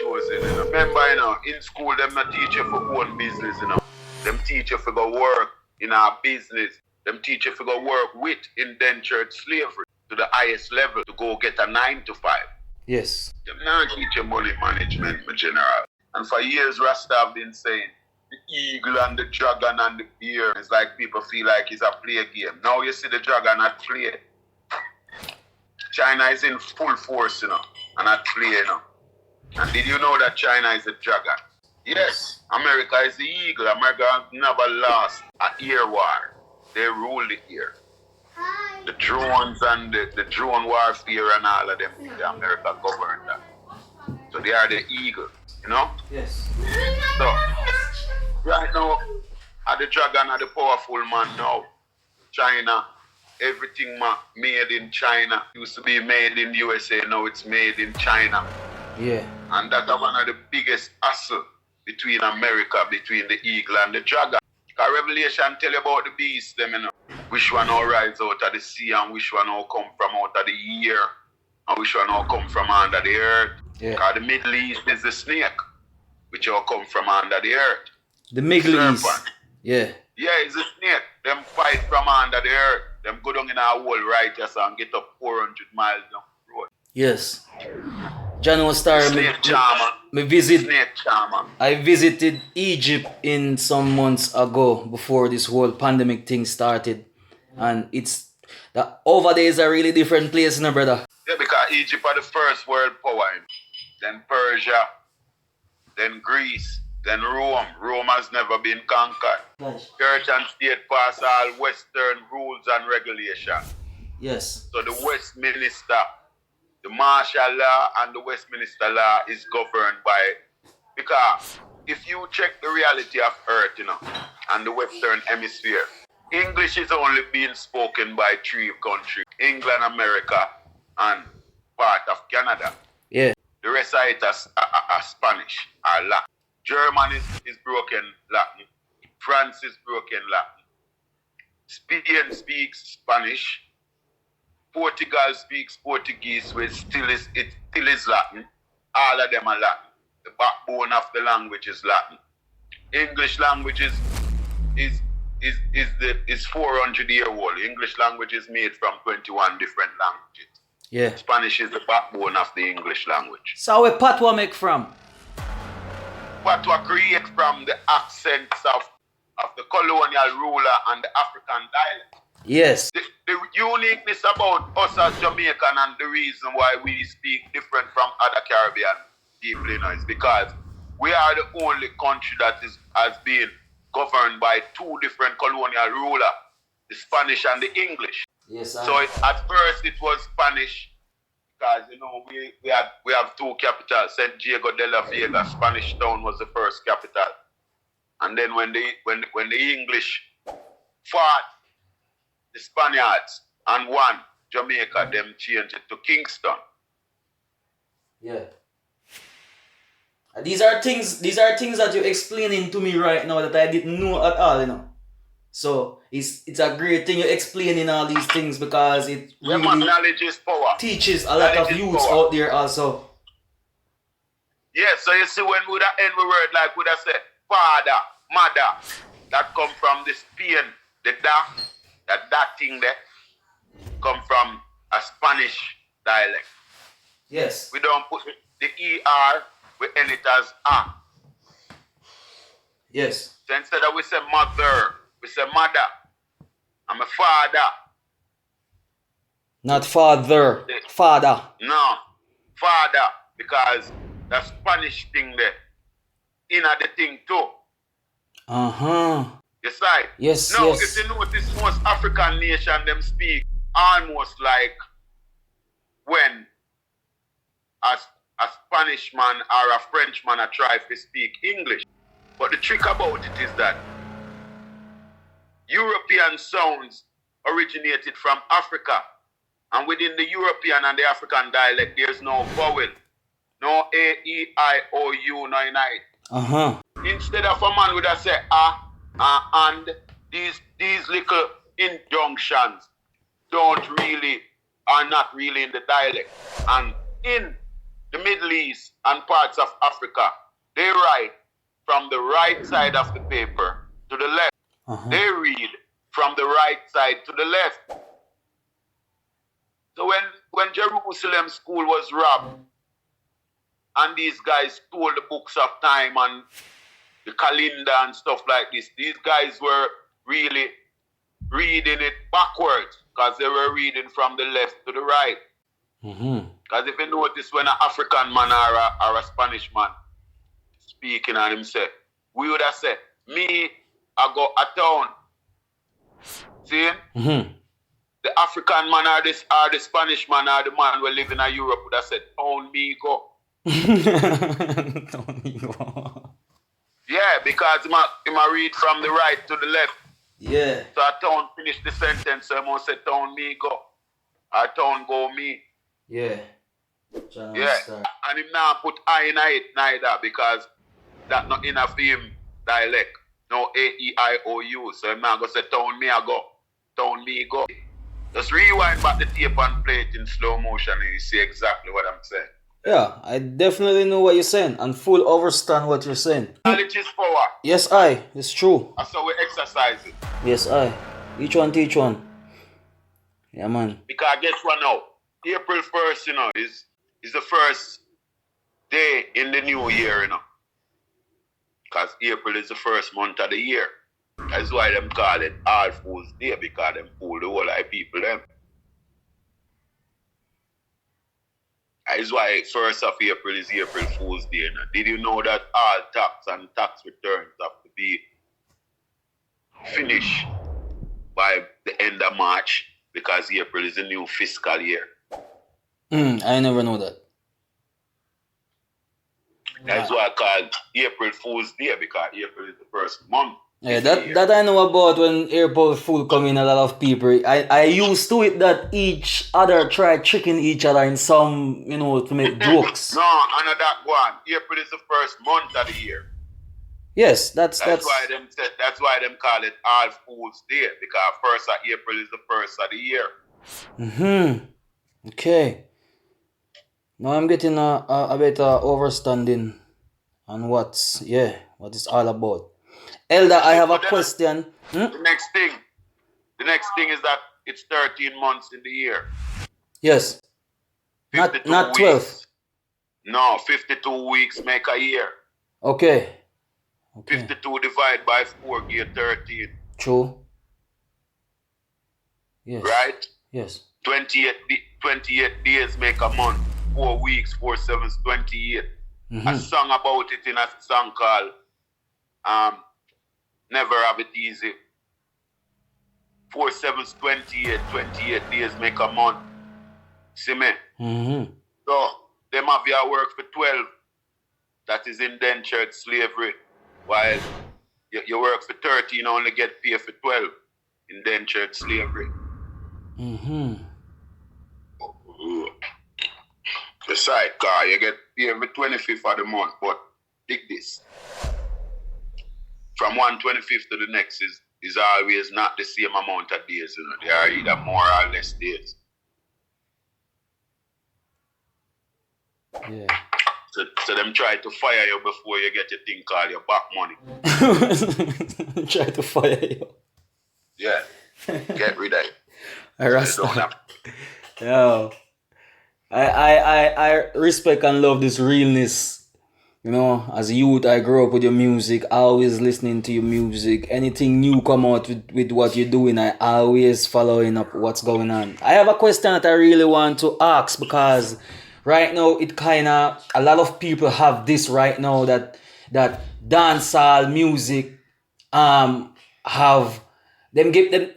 chosen, you know. Remember, you know, in school, them not teach you for own business, you know. Them teach you for go work in our business. Them teach you for go work with indentured slavery to the highest level to go get a 9 to 5. Yes. Them not teach you money management, my general. And for years, Rasta have been saying, the eagle and the dragon and the bear. It's like people feel like it's a play game. Now you see the dragon at play. China is in full force, you know, and at play, you know. And did you know that China is the dragon? Yes, America is the eagle. America has never lost an air war. They rule the air. The drones and the drone warfare and all of them, the America governed that. So they are the eagle, you know? Yes. So, right now, the dragon are the powerful man now. China, everything made in China. Used to be made in USA, now it's made in China. Yeah. And that's one of the biggest hassle between America, between the eagle and the dragon. Because Revelation tell you about the beast, them, you know. Which one all rise out of the sea and which one all come from out of the air and which one all come from under the earth. Yeah. Because the Middle East is the snake, which all come from under the earth. The Middle East. Serpent. Yeah. Yeah, it's a snake. Them fight from under the earth. Them go down in a hole righteous and get up 400 miles down the road. Yes. January Star, Snake charmer. Snake charmer. I visited Egypt in some months ago before this whole pandemic thing started. And over there is a really different place, no brother. Yeah, because Egypt are the first world power. Then Persia, then Greece, then Rome. Rome has never been conquered. Nice. Church and state pass all Western rules and regulations. Yes. So the Westminster, the martial law and the Westminster law is governed by, because if you check the reality of Earth, you know, and the Western Hemisphere, English is only being spoken by 3 countries, England, America, and part of Canada. Yeah. The rest of it are Spanish or Latin. German is broken Latin. France is broken Latin. Spain speaks Spanish. Portugal speaks Portuguese, which still is Latin. All of them are Latin. The backbone of the language is Latin. English language is 400 year old. English language is made from 21 different languages. Yeah. Spanish is the backbone of the English language. So where Patwa make from? Patwa create from the accents of the colonial ruler and the African dialect. Yes. The uniqueness about us as Jamaican and the reason why we speak different from other Caribbean people, you know, is because we are the only country that has been governed by 2 different colonial rulers, the Spanish and the English. Yes. So at first it was Spanish, because you know we have 2 capitals. San Diego de la Vega, Spanish Town, was the first capital, and then when the English fought the Spaniards and won Jamaica, them changed it to Kingston. Yeah. These are things that you're explaining to me right now that I didn't know at all, you know. So it's a great thing you're explaining all these things, because it really knowledge is power. Teaches a lot of youths out there also. Yeah, so you see when we would end the word like would have said father, mother, that come from the Spain, the that thing there come from a Spanish dialect. Yes. We don't put the ER, we end it as A. Yes. So instead of we say mother, we say mother. I'm a father. Not father. Father. No. Father. Because the Spanish thing there. In the thing too. Uh-huh. You see? Yes, now, yes. if you notice, most African nation them speak almost like when a Spanish man or a French man try to speak English. But the trick about it is that European sounds originated from Africa. And within the European and the African dialect, there's no vowel. No A, E, I, O, U, no in I. Uh-huh. Instead of a man would have said and these little injunctions are not really in the dialect. And in the Middle East and parts of Africa, they write from the right side of the paper to the left. They read from the right side to the left. So when Jerusalem school was robbed and these guys stole the books of time and the calendar and stuff like this, these guys were really reading it backwards because they were reading from the left to the right. Because if you notice when an African man or a Spanish man speaking on himself, we would have said, me, I go a town. See? The African man or the Spanish man or the man who live in Europe would have said, town me go. Town me go. Yeah, because he might read from the right to the left. Yeah. So a town finish the sentence, so he must say town me go. Or town go me. Yeah. Yeah. And him now put I in it neither because that not enough for him dialect. No A-E-I-O-U. So him now go say town me I go. Town me go. Just rewind back the tape and play it in slow motion and you see exactly what I'm saying. Yeah, I definitely know what you're saying and full understand what you're saying. Knowledge is power. Yes, it's true. That's how we exercise it. Yes, each one teach one. Yeah, man. Because guess what now? April 1st, you know, is the first day in the new year, you know. Because April is the first month of the year. That's why them call it All Fools Day, because them fool the whole of people them. That's why 1st of April is April Fool's Day. Now. Did you know that all tax and tax returns have to be finished by the end of March because April is a new fiscal year? I never know that. That's why I call April Fool's Day because April is the first month. Yeah, that I know about when April Fool come in, a lot of people. I used to it that each other try tricking each other in some, to make jokes. No, and that one. April is the first month of the year. Yes, that's why them call it All Fools Day because 1st of April is the first of the year. Okay. Now I'm getting a better understanding on what it's all about. Elder, I have a question. The next thing is that it's 13 months in the year. Yes. Not 12. Weeks. No, 52 weeks make a year. Okay. 52 divided by 4 give 13. True. Yes. Right? Yes. 28 days make a month. 4 weeks, 4 sevens, 28. A song about it in a song called Never Have It Easy. 4 sevens, 28. 28 days make a month. See me? So, them have your work for 12. That is indentured slavery. While you work for 13, only get paid for 12. Indentured slavery. Besides, car, you get paid every 25th of the month. But dig this. From 1 25th to the next is always not the same amount of days. They are either more or less days. Yeah. So them try to fire you before you get your thing called your back money. Try to fire you. Yeah. Get rid of it. Rasta. Yo. I respect and love this realness. As a youth, I grew up with your music, always listening to your music. Anything new come out with what you're doing, I always following up what's going on. I have a question that I really want to ask because right now it a lot of people have this right now that dancehall music have them giving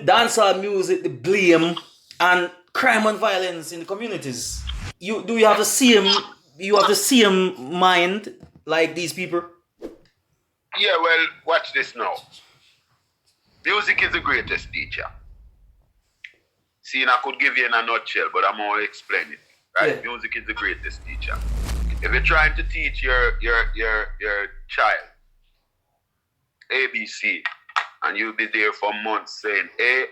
dancehall music the blame and crime and violence in the communities. You have the same mind like these people? Yeah, well, watch this now. Music is the greatest teacher. See, I could give you in a nutshell, but I'm going to explain it. Right? Yeah. Music is the greatest teacher. If you're trying to teach your child ABC, and you'll be there for months saying A,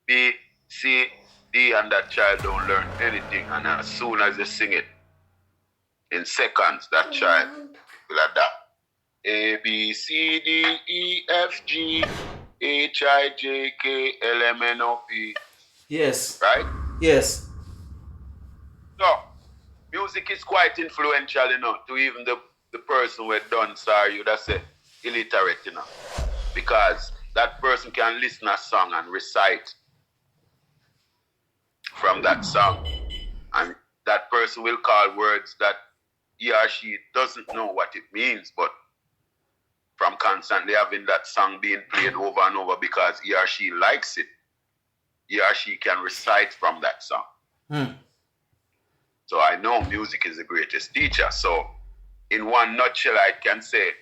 B, C, D, and that child don't learn anything, and as soon as you sing it, In seconds, that child will adapt. A, B, C, D, E, F, G, H, I, J, K, L, M, N, O, P. Yes. Right? Yes. So, music is quite influential, to even the person who done, sorry, you'd have said illiterate, because that person can listen a song and recite from that song. And that person will call words that he or she doesn't know what it means, but from constantly having that song being played over and over because he or she likes it, he or she can recite from that song. So I know music is the greatest teacher. So in one nutshell, I can say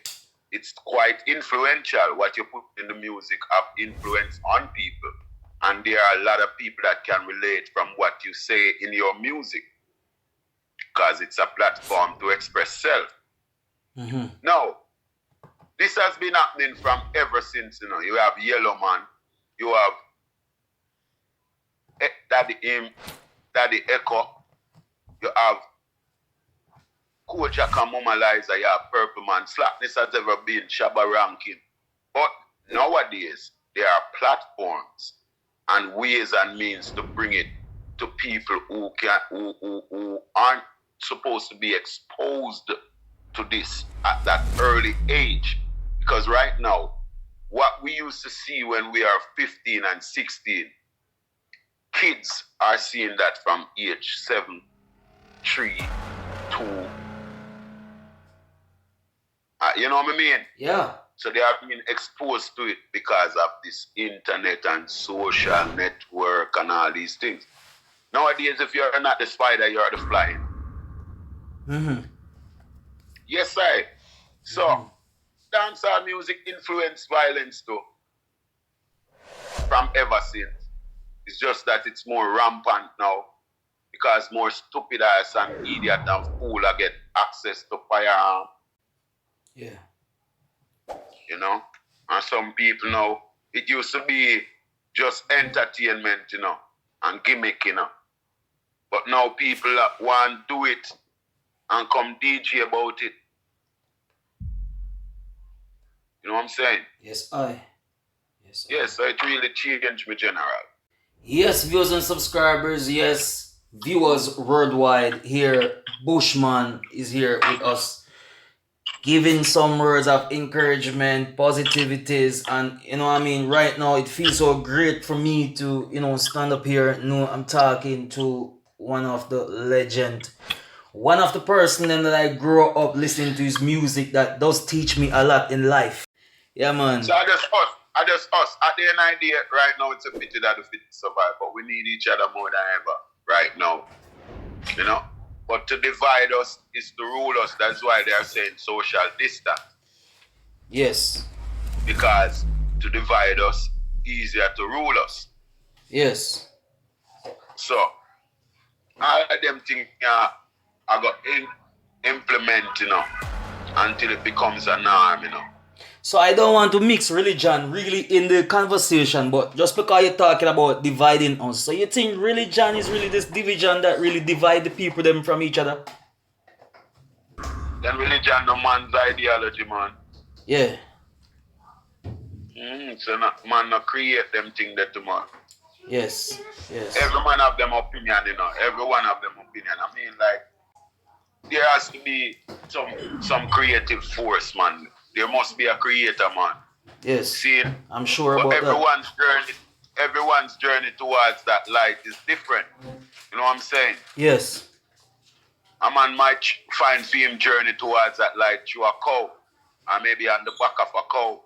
it's quite influential. What you put in the music have influence on people. And there are a lot of people that can relate from what you say in your music, because it's a platform to express self. Now, this has been happening from ever since, You have Yellow Man, you have Daddy Echo, you have Kojak and Mama Liza, you have Purple Man. Slackness has ever been Shabba Rankin. But nowadays, there are platforms and ways and means to bring it to people who aren't supposed to be exposed to this at that early age. Because right now, what we used to see when we are 15 and 16, kids are seeing that from age 7, 3, 2. You know what I mean? Yeah. So they are being exposed to it because of this internet and social network and all these things. Nowadays, if you're not the spider, you're the fly. Yes, I. So, dancehall music influenced violence too. From ever since. It's just that it's more rampant now because more stupid ass and idiot and fool get access to firearm. Yeah. And some people now, it used to be just entertainment, and gimmick, But now people want to do it and come DJ about it. You know what I'm saying? Yes, I. Yes, so it really changed me, general. Yes, viewers and subscribers. Yes, viewers worldwide. Here, Bushman is here with us, giving some words of encouragement, positivities, and right now it feels so great for me to stand up here. I'm talking to one of the legend, one of the person that I grew up listening to his music that does teach me a lot in life. Yeah, man. So I just us. At the end of the day, right now it's a pity that the fit survive, but we need each other more than ever right now. But to divide us is to rule us. That's why they are saying social distance. Yes. Because to divide us, easier to rule us. Yes. So, all of them things I got implement, until it becomes a norm, So I don't want to mix religion really in the conversation, but just because you're talking about dividing us, so you think religion is really this division that really divide the people them from each other? Then religion no man's ideology, man. Yeah. So man no create them thing that tomorrow. Yes. Every man have them opinion, Everyone have them opinion. I mean, like, there has to be some creative force, man. There must be a creator, man. Yes. See, I'm sure about that. Everyone's journey towards that light is different. You know what I'm saying? Yes. A man might find him journey towards that light through a cow, or maybe on the back of a cow.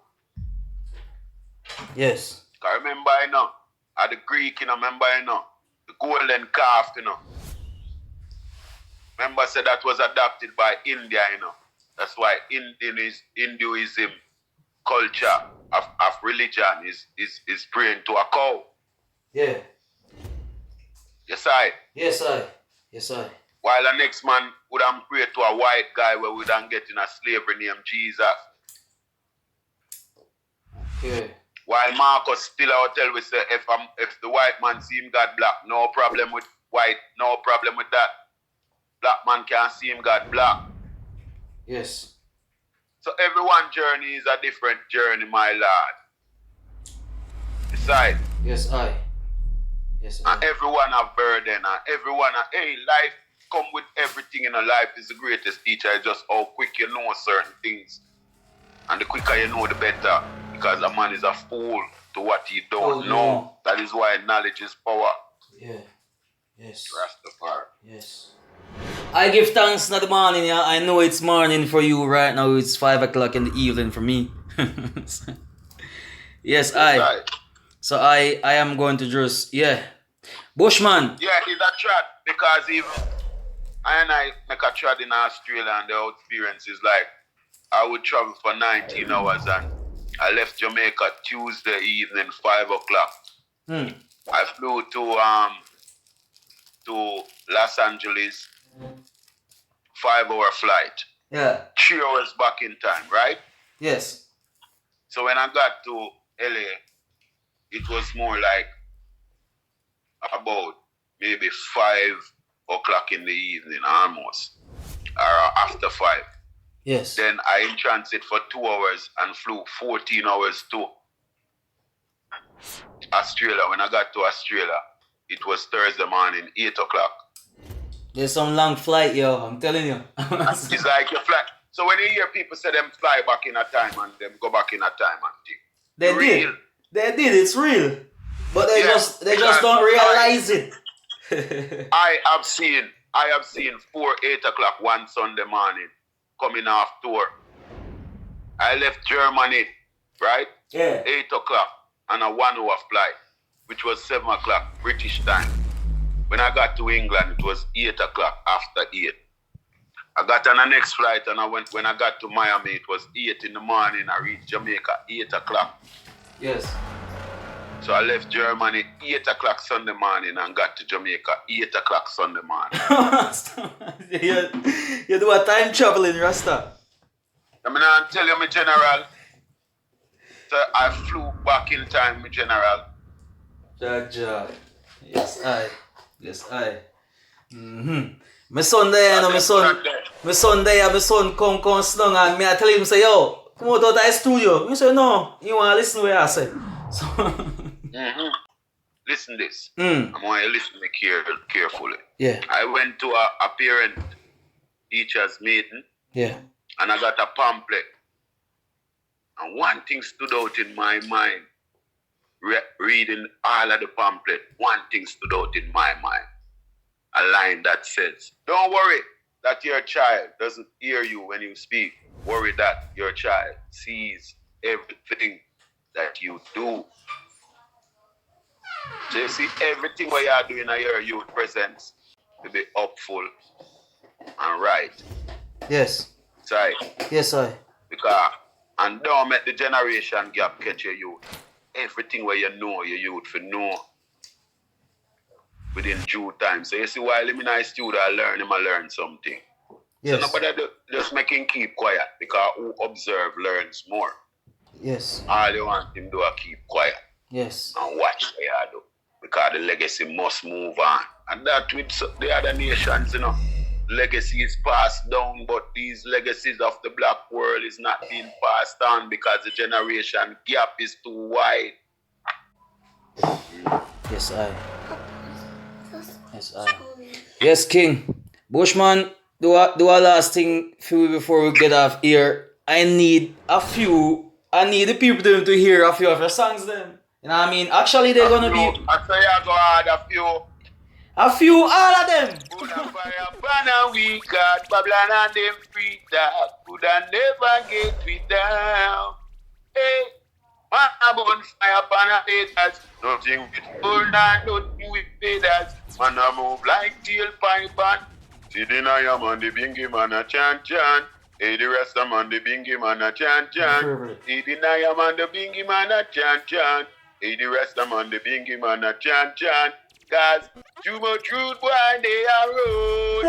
Yes. I remember, at the Greek, remember, the golden calf, Remember, said that was adopted by India, That's why Hinduism culture of religion is praying to a cow. Yeah. Yes, I. While the next man would have prayed to a white guy where we don't get in a slavery named Jesus. Yeah. While Marcus still out tell we say if the white man see him got black, no problem with white, no problem with that. black man can't see him got black. Yes. So everyone's journey is a different journey, my lord. Besides. Yes, I. And everyone have burden, and everyone life come with everything in a life is the greatest teacher. It's just how quick you know certain things. And the quicker you know, the better. Because a man is a fool to what he don't know. That is why knowledge is power. Yeah. Yes. Rastafari. Yes. I give thanks in the morning, yeah. I know it's morning for you right now. It's 5 o'clock in the evening for me. Yes, I. So I am going to just, Bushman. Yeah, it's a trad because even I make a trad in Australia and the experience is like I would travel for 19 hours and I left Jamaica Tuesday evening 5 o'clock. I flew to Los Angeles, 5-hour flight. Yeah. 3 hours back in time, right? Yes. So when I got to LA, it was more like about maybe 5 o'clock in the evening, almost, or after 5. Yes. Then I in transit for 2 hours and flew 14 hours to Australia. When I got to Australia, it was Thursday morning, 8 o'clock. There's some long flight, yo. I'm telling you. It's like you fly. So when you hear people say them fly back in a time and them go back in a time and thing. They did. It's real. But they just don't realize it. I have seen 8 o'clock one Sunday morning coming off tour. I left Germany, right? Yeah. 8 o'clock on a 1-hour flight, which was 7 o'clock British time. When I got to England, it was 8 o'clock after 8. I got on the next flight and when I got to Miami, it was 8 in the morning. I reached Jamaica 8 o'clock. Yes. So I left Germany 8 o'clock Sunday morning and got to Jamaica 8 o'clock Sunday morning. you do a time traveling, Rasta. I'm going to tell you, my general. So I flew back in time, my general. Jaja. Yes, I. My son there, my son come slung and me I tell him say, yo, come out of the studio. He say, no, you want to listen to what I say. So Listen this. I want you to listen to me carefully. Yeah. I went to a parent teachers meeting. Yeah. And I got a pamphlet. And one thing stood out in my mind. Reading all of the pamphlet, one thing stood out in my mind. A line that says, don't worry that your child doesn't hear you when you speak. Worry that your child sees everything that you do. So you see, everything what you are doing at your youth presence to be upful and right. Yes. Sorry. Yes, I. Because, and don't make the generation gap catch your youth. Everything where you know your youth for know within due time. So you see, while I'm in a studio, I learn something. Yes. So nobody just make him keep quiet because who observe learns more. Yes. All you want him do is keep quiet. Yes. And watch what you do. Because the legacy must move on. And that with the other nations, you know, legacy is passed down, but these legacies of the black world is not being passed on because the generation gap is too wide. Yes, I. Yes, King. Bushman, do a last thing for you before we get off here. I need the people to hear a few of your songs then. You know what I mean? Actually, they're gonna be... I say I go add a few. A few, all of them. Banana we got Babylon and them free that could never get we down. Hey, man a bonfire banana haters, nothing with gold and nothing with feathers. Man a move like tail pipe and see the Naya man the bingy man a chant chant. Hey the Rasta man the bingy man a chant chant. Hey the Naya man the bingy man a chant chant. Hey the Rasta man the bingy man a chant chant. Cause too much rude boy they are road.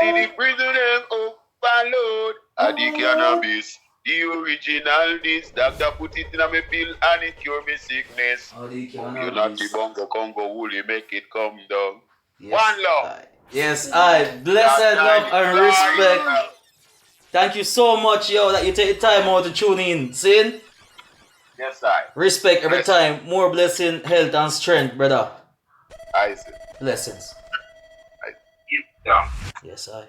See the prison them overload. And the cannabis, the original this. Doctor put it in my pill and it cure me sickness. You not the bongo congo woolly make it come down. Yes, one love. Yes, I. Blessed love and respect. Thank you so much, yo, that you take the time out to tune in. See? Yes, I. Respect every time. More blessing, health, and strength, brother. I see. Blessings. I. Yeah. Yes, I.